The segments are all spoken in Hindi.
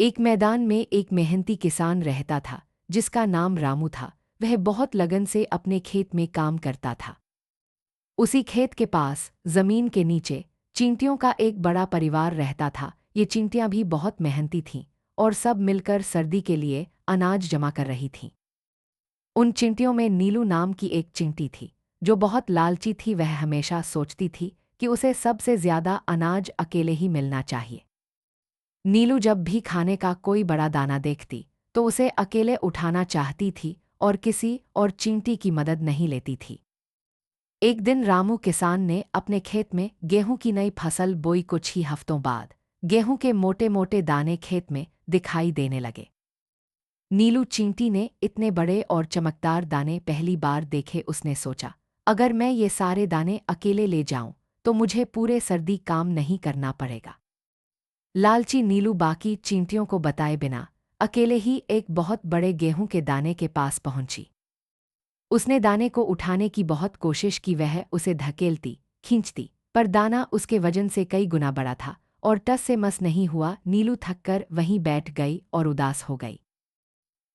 एक मैदान में एक मेहनती किसान रहता था जिसका नाम रामू था। वह बहुत लगन से अपने खेत में काम करता था। उसी खेत के पास जमीन के नीचे चींटियों का एक बड़ा परिवार रहता था। ये चींटियां भी बहुत मेहनती थीं और सब मिलकर सर्दी के लिए अनाज जमा कर रही थीं। उन चींटियों में नीलू नाम की एक चींटी थी जो बहुत लालची थी। वह हमेशा सोचती थी कि उसे सबसे ज्यादा अनाज अकेले ही मिलना चाहिए। नीलू जब भी खाने का कोई बड़ा दाना देखती तो उसे अकेले उठाना चाहती थी और किसी और चींटी की मदद नहीं लेती थी। एक दिन रामू किसान ने अपने खेत में गेहूं की नई फसल बोई। कुछ ही हफ्तों बाद गेहूं के मोटे मोटे दाने खेत में दिखाई देने लगे। नीलू चींटी ने इतने बड़े और चमकदार दाने पहली बार देखे। उसने सोचा, अगर मैं ये सारे दाने अकेले ले जाऊं तो मुझे पूरे सर्दी काम नहीं करना पड़ेगा। लालची नीलू बाकी चींटियों को बताए बिना अकेले ही एक बहुत बड़े गेहूं के दाने के पास पहुंची। उसने दाने को उठाने की बहुत कोशिश की। वह उसे धकेलती, खींचती, पर दाना उसके वजन से कई गुना बड़ा था और टस से मस नहीं हुआ। नीलू थककर वहीं बैठ गई और उदास हो गई।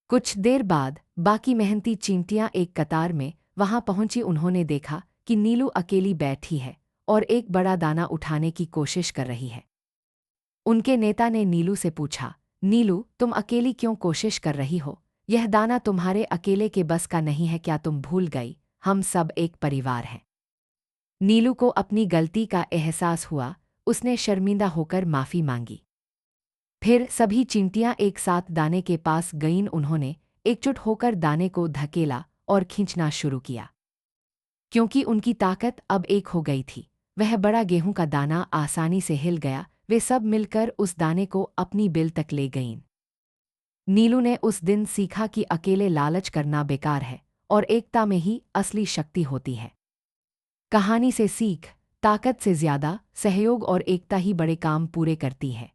कुछ देर बाद बाकी मेहनती चींटियां एक कतार में वहां पहुंची। उन्होंने देखा कि नीलू अकेली बैठी है और एक बड़ा दाना उठाने की कोशिश कर रही है। उनके नेता ने नीलू से पूछा, नीलू, तुम अकेली क्यों कोशिश कर रही हो? यह दाना तुम्हारे अकेले के बस का नहीं है। क्या तुम भूल गई, हम सब एक परिवार हैं। नीलू को अपनी गलती का एहसास हुआ। उसने शर्मिंदा होकर माफी मांगी। फिर सभी चींटियां एक साथ दाने के पास गईं। उन्होंने एकजुट होकर दाने को धकेला और खींचना शुरू किया। क्योंकि उनकी ताकत अब एक हो गई थी, वह बड़ा गेहूं का दाना आसानी से हिल गया। वे सब मिलकर उस दाने को अपनी बिल तक ले गईं। नीलू ने उस दिन सीखा कि अकेले लालच करना बेकार है और एकता में ही असली शक्ति होती है। कहानी से सीख, ताकत से ज्यादा सहयोग और एकता ही बड़े काम पूरे करती है।